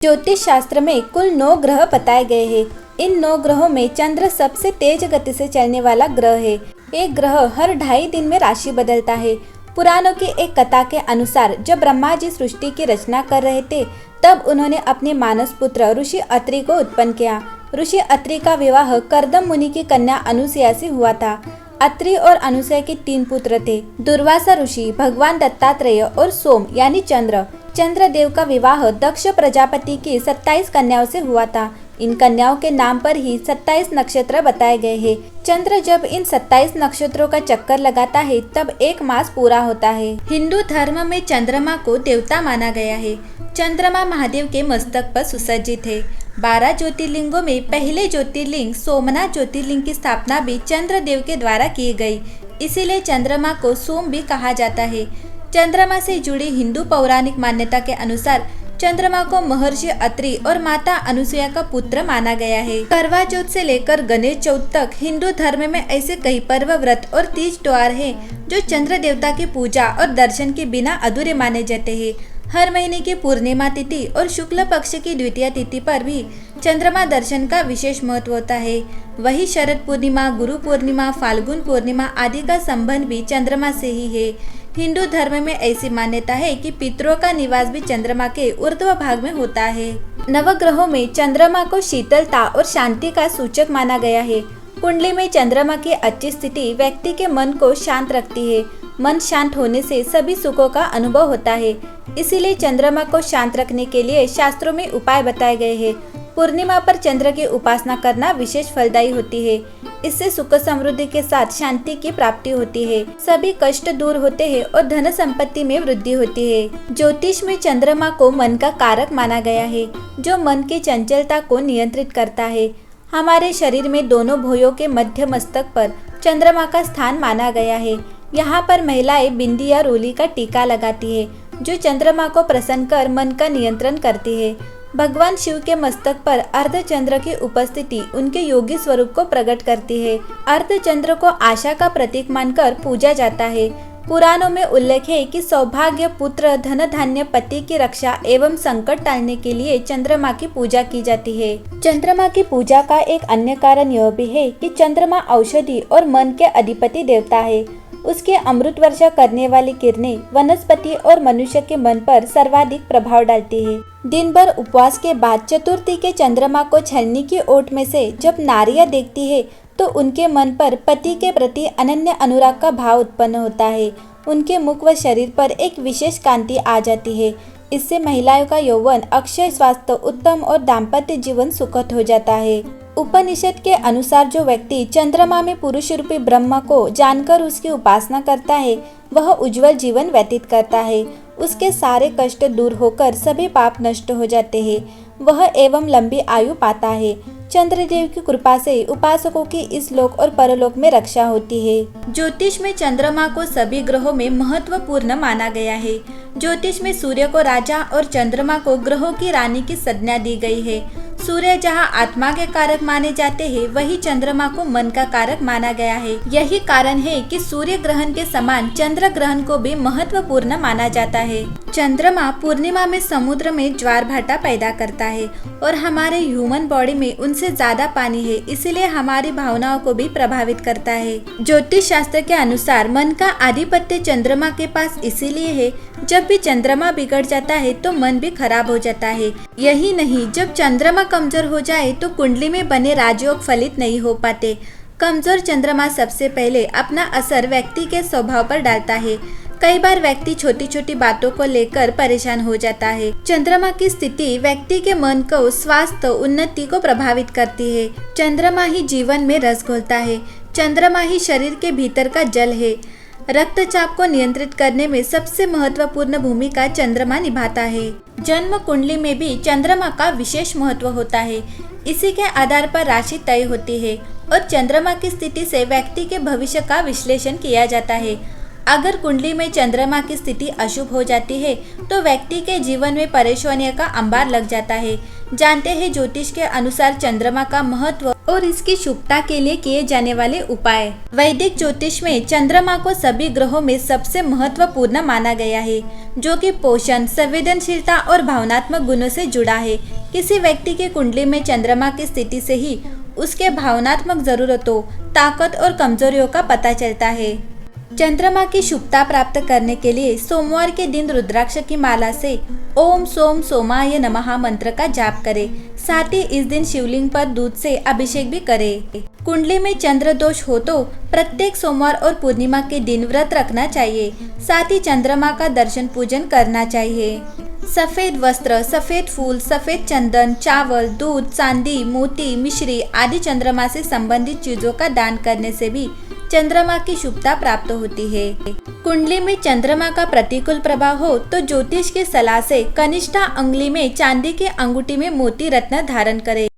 ज्योतिष शास्त्र में कुल 9 ग्रह बताए गए हैं। इन 9 ग्रहों में चंद्र सबसे तेज गति से चलने वाला ग्रह है। एक ग्रह हर 2.5 दिन में राशि बदलता है। पुराणों की एक कथा के अनुसार जब ब्रह्मा जी सृष्टि की रचना कर रहे थे, तब उन्होंने अपने मानस पुत्र ऋषि अत्रि को उत्पन्न किया। ऋषि अत्रि का विवाह कर्दम मुनि की कन्या अनुसुईया से हुआ था। अत्रि और अनुसुईया के 3 पुत्र थे, दुर्वासा ऋषि, भगवान दत्तात्रेय और सोम यानी चंद्र। चंद्रदेव का विवाह दक्ष प्रजापति की 27 कन्याओं से हुआ था। इन कन्याओं के नाम पर ही 27 नक्षत्र बताए गए हैं। चंद्र जब इन 27 नक्षत्रों का चक्कर लगाता है, तब 1 मास पूरा होता है। हिंदू धर्म में चंद्रमा को देवता माना गया है। चंद्रमा महादेव के मस्तक पर सुसज्जित है। 12 ज्योतिर्लिंगों में पहले ज्योतिर्लिंग सोमनाथ ज्योतिर्लिंग की स्थापना भी चंद्रदेव के द्वारा की गई, इसीलिए चंद्रमा को सोम भी कहा जाता है। चंद्रमा से जुड़ी हिंदू पौराणिक मान्यता के अनुसार चंद्रमा को महर्षि अत्रि और माता अनुसुईया का पुत्र माना गया है। करवा चौथ से लेकर गणेश चौथ तक हिंदू धर्म में ऐसे कई पर्व, व्रत और तीज त्योहार हैं जो चंद्र देवता की पूजा और दर्शन के बिना अधूरे माने जाते हैं। हर महीने की पूर्णिमा तिथि और शुक्ल पक्ष की द्वितीय तिथि पर भी चंद्रमा दर्शन का विशेष महत्व होता है। वही शरद पूर्णिमा, गुरु पूर्णिमा, फाल्गुन पूर्णिमा आदि का संबंध भी चंद्रमा से ही है। हिंदू धर्म में ऐसी मान्यता है कि पितरों का निवास भी चंद्रमा के ऊर्ध्व भाग में होता है। नवग्रहों में चंद्रमा को शीतलता और शांति का सूचक माना गया है। कुंडली में चंद्रमा की अच्छी स्थिति व्यक्ति के मन को शांत रखती है। मन शांत होने से सभी सुखों का अनुभव होता है। इसीलिए चंद्रमा को शांत रखने के लिए शास्त्रों में उपाय बताए गए हैं। पूर्णिमा पर चंद्र की उपासना करना विशेष फलदायी होती है। इससे सुख समृद्धि के साथ शांति की प्राप्ति होती है, सभी कष्ट दूर होते हैं और धन संपत्ति में वृद्धि होती है। ज्योतिष में चंद्रमा को मन का कारक माना गया है, जो मन की चंचलता को नियंत्रित करता है। हमारे शरीर में दोनों भुजों के मध्य मस्तक पर चंद्रमा का स्थान माना गया है। यहाँ पर महिलाएं बिंदी या रोली का टीका लगाती है, जो चंद्रमा को प्रसन्न कर मन का नियंत्रण करती है। भगवान शिव के मस्तक पर अर्धचंद्र की उपस्थिति उनके योगी स्वरूप को प्रकट करती है। अर्धचंद्र को आशा का प्रतीक मानकर पूजा जाता है। पुराणों में उल्लेख है कि सौभाग्य, पुत्र, धन धान्य, पति की रक्षा एवं संकट टालने के लिए चंद्रमा की पूजा की जाती है। चंद्रमा की पूजा का एक अन्य कारण यह भी है कि चंद्रमा औषधि और मन के अधिपति देवता है। उसके अमृत वर्षा करने वाली किरणें वनस्पति और मनुष्य के मन पर सर्वाधिक प्रभाव डालती है। दिन भर उपवास के बाद चतुर्थी के चंद्रमा को छलनी की ओट में से जब नारियां देखती है, तो उनके मन पर पति के प्रति अनन्य अनुराग का भाव उत्पन्न होता है। उनके मुख व शरीर पर एक विशेष कांति आ जाती है। इससे महिलाओं का यौवन, अक्षय स्वास्थ्य, उत्तम और दाम्पत्य जीवन सुखद हो जाता है। उपनिषद के अनुसार जो व्यक्ति चंद्रमा में पुरुष रूपी ब्रह्म को जानकर उसकी उपासना करता है, वह उज्जवल जीवन व्यतीत करता है। उसके सारे कष्ट दूर होकर सभी पाप नष्ट हो जाते हैं। वह एवं लंबी आयु पाता है। चंद्रदेव की कृपा से उपासकों की इस लोक और परलोक में रक्षा होती है। ज्योतिष में चंद्रमा को सभी ग्रहों में महत्वपूर्ण माना गया है। ज्योतिष में सूर्य को राजा और चंद्रमा को ग्रहों की रानी की संज्ञा दी गई है। सूर्य जहाँ आत्मा के कारक माने जाते हैं, वही चंद्रमा को मन का कारक माना गया है। यही कारण है कि सूर्य ग्रहण के समान चंद्र ग्रहण को भी महत्वपूर्ण माना जाता है। चंद्रमा पूर्णिमा में समुद्र में ज्वार भाटा पैदा करता है और हमारे ह्यूमन बॉडी में उनसे ज्यादा पानी है, इसीलिए हमारी भावनाओं को भी प्रभावित करता है। ज्योतिष शास्त्र के अनुसार मन का आधिपत्य चंद्रमा के पास इसीलिए है। जब भी चंद्रमा बिगड़ जाता है तो मन भी खराब हो जाता है। यही नहीं, जब चंद्रमा कमजोर हो जाए तो कुंडली में बने राजयोग फलित नहीं हो पाते। कमजोर चंद्रमा सबसे पहले अपना असर व्यक्ति के स्वभाव पर डालता है। कई बार व्यक्ति छोटी छोटी बातों को लेकर परेशान हो जाता है। चंद्रमा की स्थिति व्यक्ति के मन को, स्वास्थ्य, उन्नति को प्रभावित करती है। चंद्रमा ही जीवन में रस घोलता है। चंद्रमा ही शरीर के भीतर का जल है। रक्तचाप को नियंत्रित करने में सबसे महत्वपूर्ण भूमिका चंद्रमा निभाता है। जन्म कुंडली में भी चंद्रमा का विशेष महत्व होता है। इसी के आधार पर राशि तय होती है और चंद्रमा की स्थिति से व्यक्ति के भविष्य का विश्लेषण किया जाता है। अगर कुंडली में चंद्रमा की स्थिति अशुभ हो जाती है तो व्यक्ति के जीवन में परेशानियों का अंबार लग जाता है। जानते हैं ज्योतिष के अनुसार चंद्रमा का महत्व और इसकी शुभता के लिए किए जाने वाले उपाय। वैदिक ज्योतिष में चंद्रमा को सभी ग्रहों में सबसे महत्वपूर्ण माना गया है, जो कि पोषण, संवेदनशीलता और भावनात्मक गुणों से जुड़ा है। किसी व्यक्ति की कुंडली में चंद्रमा की स्थिति से ही उसके भावनात्मक जरूरतों, ताकत और कमजोरियों का पता चलता है। चंद्रमा की शुभता प्राप्त करने के लिए सोमवार के दिन रुद्राक्ष की माला से ओम सोम सोमाय नमः मंत्र का जाप करें। साथ ही इस दिन शिवलिंग पर दूध से अभिषेक भी करें। कुंडली में चंद्र दोष हो तो प्रत्येक सोमवार और पूर्णिमा के दिन व्रत रखना चाहिए। साथ ही चंद्रमा का दर्शन पूजन करना चाहिए। सफेद वस्त्र, सफेद फूल, सफेद चंदन, चावल, दूध, चांदी, मोती, मिश्री आदि चंद्रमा से संबंधित चीजों का दान करने से भी चंद्रमा की शुभता प्राप्त होती है। कुंडली में चंद्रमा का प्रतिकूल प्रभाव हो तो ज्योतिष की सलाह से कनिष्ठा अंगुली में चांदी की अंगूठी में मोती रत्न धारण करें।